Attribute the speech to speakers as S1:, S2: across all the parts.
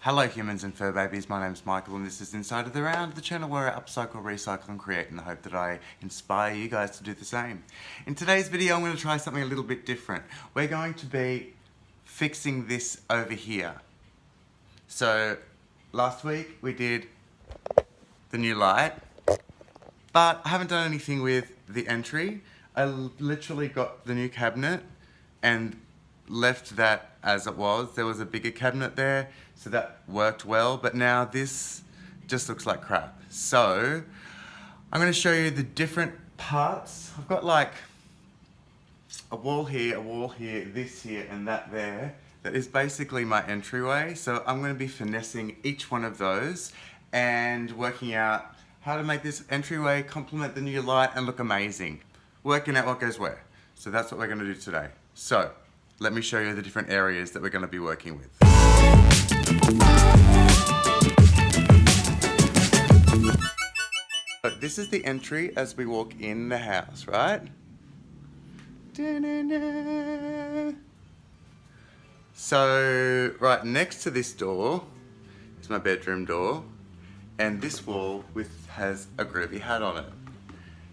S1: Hello humans and fur babies, my name's Michael and this is Inside of the Round, the channel where I upcycle, recycle and create in the hope that I inspire you guys to do the same. In today's video I'm going to try something a little bit different. We're going to be fixing this over here. So last week we did the new light, but I haven't done anything with the entry. I literally got the new cabinet and left that as it was. There was a bigger cabinet there, so that worked well, but now this just looks like crap. So I'm going to show you the different parts. I've got like a wall here, this here and that there. That is basically my entryway, so I'm going to be finessing each one of those and working out how to make this entryway complement the new light and look amazing. Working out what goes where. So that's what we're going to do today. So let me show you the different areas that we're going to be working with. So this is the entry as we walk in the house, right? So right next to this door is my bedroom door, and this wall has a groovy hat on it.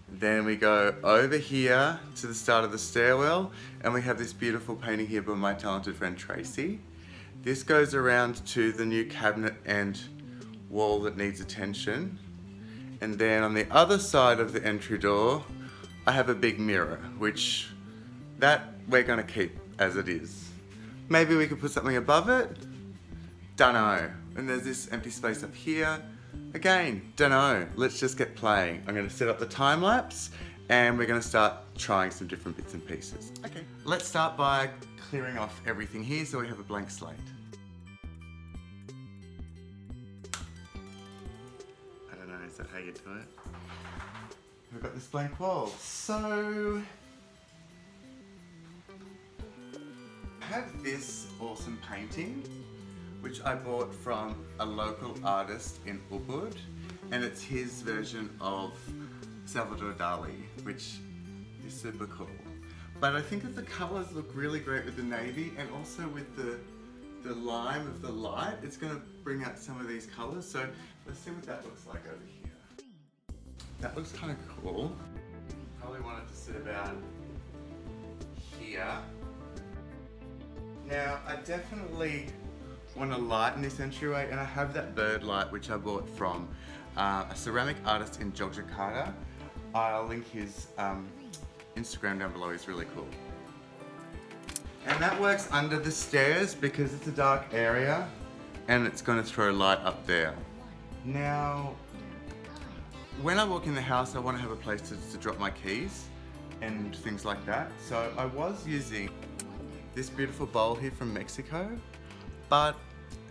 S1: Then we go over here to the start of the stairwell and we have this beautiful painting here by my talented friend Tracy. This goes around to the new cabinet and wall that needs attention. And then on the other side of the entry door, I have a big mirror, which that we're gonna keep as it is. Maybe we could put something above it? Dunno. And there's this empty space up here. Again, dunno, let's just get playing. I'm gonna set up the time lapse and we're gonna start trying some different bits and pieces. Okay, let's start by clearing off everything here so we have a blank slate. I don't know, is that how you do it? We've got this blank wall. So, I have this awesome painting which I bought from a local artist in Ubud, and it's his version of Salvador Dali, which is super cool. But I think that the colours look really great with the navy and also with the lime of the light. It's going to bring out some of these colours, so let's see what that looks like over here. That looks kind of cool. Probably want it to sit about here. Now, I definitely want to lighten this entryway, and I have that bird light which I bought from a ceramic artist in Yogyakarta. I'll link his Instagram down below, he's really cool. And that works under the stairs because it's a dark area and it's going to throw light up there. Now, when I walk in the house I want to have a place to drop my keys and things like that. So I was using this beautiful bowl here from Mexico, but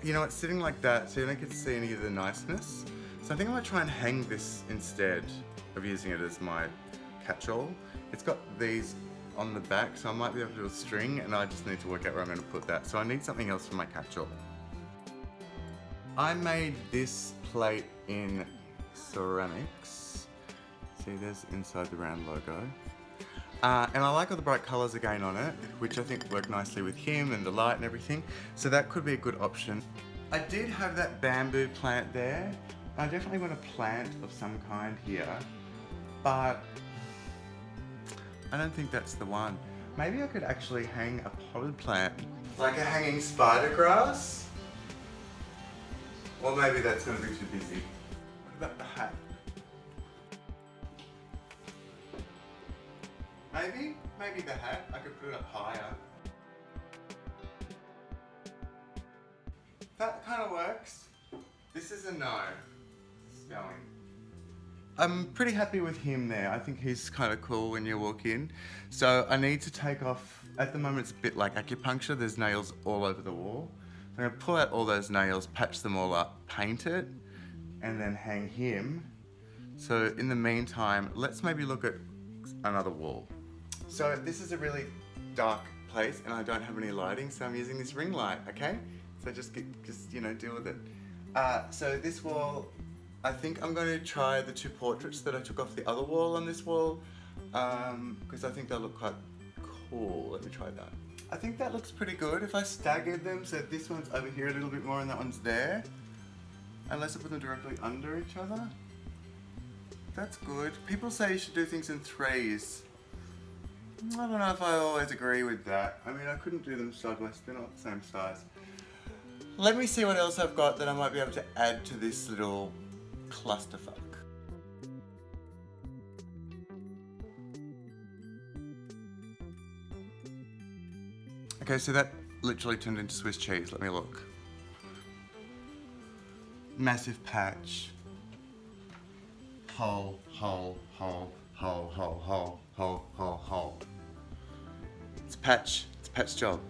S1: you know, it's sitting like that so you don't get to see any of the niceness. So I think I might try and hang this instead of using it as my catch-all. It's got these on the back, so I might be able to do a string, and I just need to work out where I'm going to put that. So I need something else for my catch-all. I made this plate in ceramics. See, there's Inside the Round logo. And I like all the bright colours again on it, which I think work nicely with him and the light and everything. So that could be a good option. I did have that bamboo plant there. I definitely want a plant of some kind here, but I don't think that's the one. Maybe I could actually hang a potted plant, like a hanging spider grass. Or maybe that's going to be too busy. What about the hat? Maybe the hat, I could put it up higher. That kind of works. This is a no. It's going. I'm pretty happy with him there. I think he's kind of cool when you walk in. So I need to take off, at the moment it's a bit like acupuncture, there's nails all over the wall. I'm going to pull out all those nails, patch them all up, paint it, and then hang him. So in the meantime, let's maybe look at another wall. So this is a really dark place and I don't have any lighting, so I'm using this ring light, okay? So just you know, deal with it. So this wall, I think I'm going to try the two portraits that I took off the other wall on this wall, because I think they'll look quite cool. Let me try that. I think that looks pretty good. If I staggered them so this one's over here a little bit more and that one's there, unless I put them directly under each other, that's good. People say you should do things in threes. I don't know if I always agree with that. I mean, I couldn't do them sideways, they're not the same size. Let me see what else I've got that I might be able to add to this little clusterfuck. Okay, so that literally turned into Swiss cheese. Let me look. Massive patch. Hole, hole, hole, hole, hole, hole, hole, hole, hole. It's a patch. It's a patch job.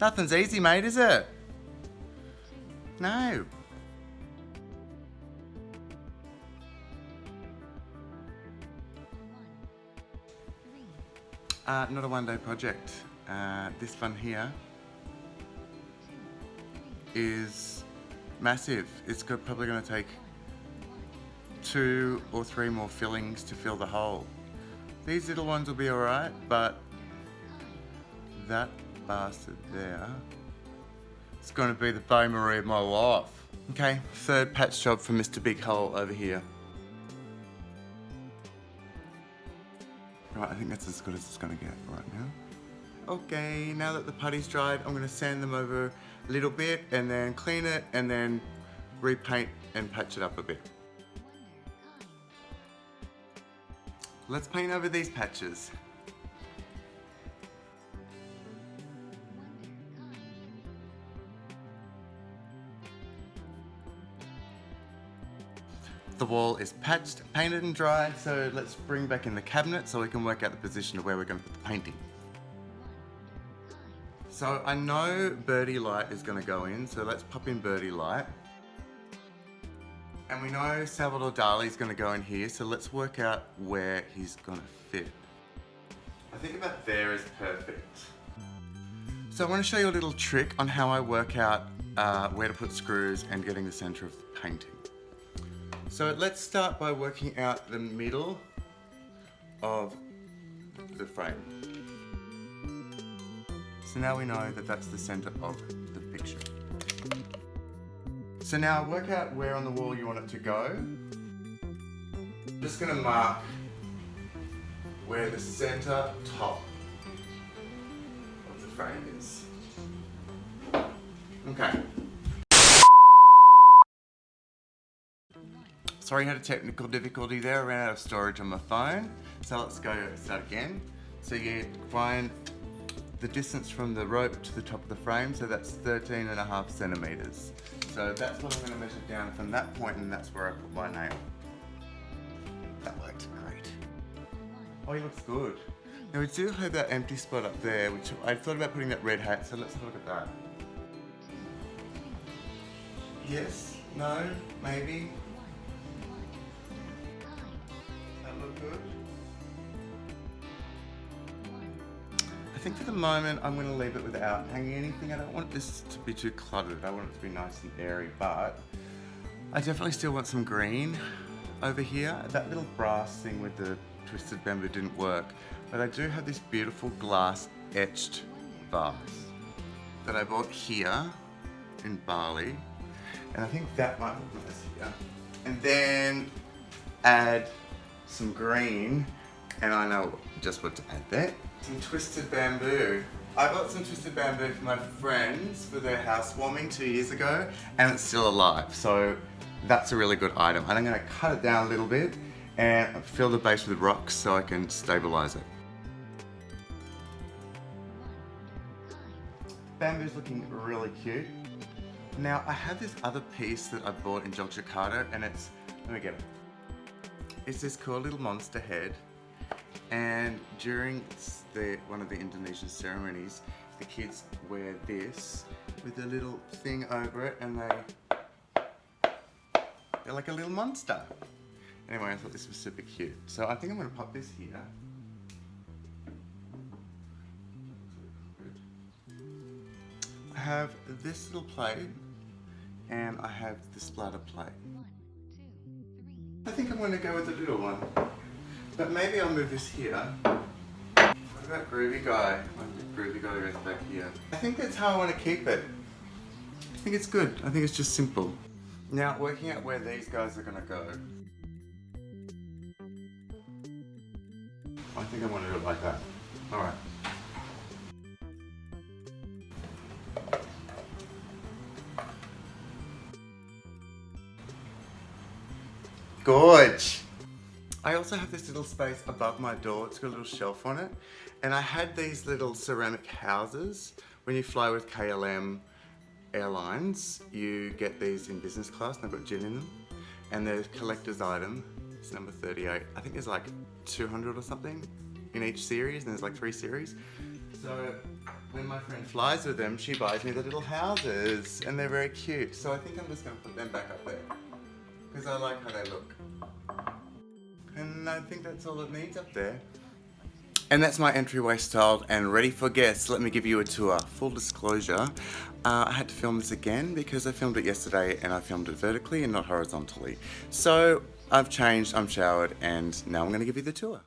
S1: Nothing's easy, mate, is it? No. Not a one-day project. This one here is massive. It's probably going to take 2 or 3 more fillings to fill the hole. These little ones will be alright, but that bastard there, it's going to be the Bae Marie of my life. Okay, third patch job for Mr. Big Hole over here. Right, I think that's as good as it's going to get right now. Okay, now that the putty's dried, I'm going to sand them over a little bit and then clean it and then repaint and patch it up a bit. Let's paint over these patches. The wall is patched, painted and dried, so let's bring back in the cabinet so we can work out the position of where we're going to put the painting. So I know Birdie Light is going to go in, so let's pop in Birdie Light. And we know Salvador Dali is going to go in here, so let's work out where he's going to fit. I think about there is perfect. So I want to show you a little trick on how I work out where to put screws and getting the center of the painting. So let's start by working out the middle of the frame. So now we know that that's the center of the picture. So now work out where on the wall you want it to go. I'm just going to mark where the center top of the frame is. Okay. Sorry, I had a technical difficulty there. I ran out of storage on my phone. So let's go start again. So you find the distance from the rope to the top of the frame, so that's 13.5 centimeters. So that's what I'm going to measure down from that point, and that's where I put my nail. That worked great. Oh, he looks good. Now we do have that empty spot up there, which I thought about putting that red hat, so let's look at that. Yes, no, maybe. That look good? I think for the moment I'm going to leave it without hanging anything. I don't want this to be too cluttered. I want it to be nice and airy, but I definitely still want some green over here. That little brass thing with the twisted bamboo didn't work, but I do have this beautiful glass etched vase that I bought here in Bali, and I think that might look nice here. And then add some green, and I know just what to add there. Some twisted bamboo. I bought some twisted bamboo for my friends for their housewarming 2 years ago, and it's still alive, so that's a really good item. And I'm going to cut it down a little bit and fill the base with rocks so I can stabilize it. Bamboo's looking really cute. Now I have this other piece that I bought in Yogyakarta, and it's, let me get it. It's this cool little monster head. And during one of the Indonesian ceremonies, the kids wear this with a little thing over it, and they're like a little monster. Anyway, I thought this was super cute. So I think I'm going to pop this here. I have this little plate, and I have the splatter plate. I think I'm going to go with the little one. But maybe I'll move this here. What about Groovy Guy? Groovy Guy goes back here. I think that's how I want to keep it. I think it's good. I think it's just simple. Now, working out where these guys are going to go. I think I want to do it like that. Alright. Gorge! I also have this little space above my door. It's got a little shelf on it. And I had these little ceramic houses. When you fly with KLM Airlines, you get these in business class and they've got gin in them. And they're collector's item. It's number 38. I think there's like 200 or something in each series, and there's like 3 series. So when my friend flies with them, she buys me the little houses, and they're very cute. So I think I'm just going to put them back up there because I like how they look. And I think that's all it needs up there. And that's my entryway styled and ready for guests. Let me give you a tour. Full disclosure, I had to film this again because I filmed it yesterday and I filmed it vertically and not horizontally. So I've changed, I'm showered, and now I'm going to give you the tour.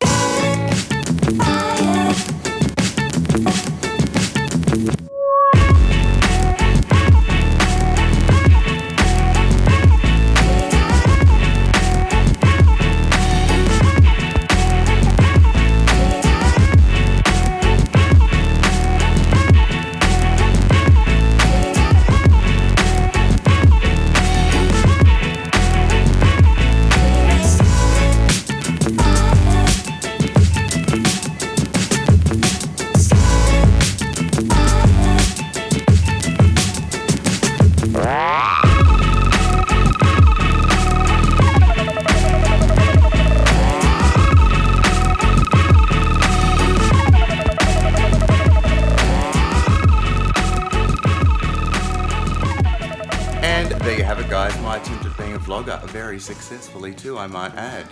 S1: There you have it, guys, my attempt at being a vlogger, very successfully too, I might add.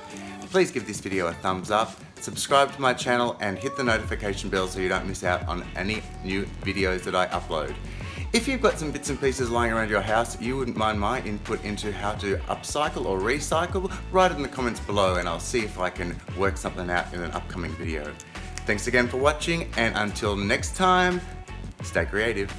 S1: Please give this video a thumbs up, subscribe to my channel, and hit the notification bell so you don't miss out on any new videos that I upload. If you've got some bits and pieces lying around your house you wouldn't mind my input into how to upcycle or recycle, write it in the comments below and I'll see if I can work something out in an upcoming video. Thanks again for watching, and until next time, stay creative.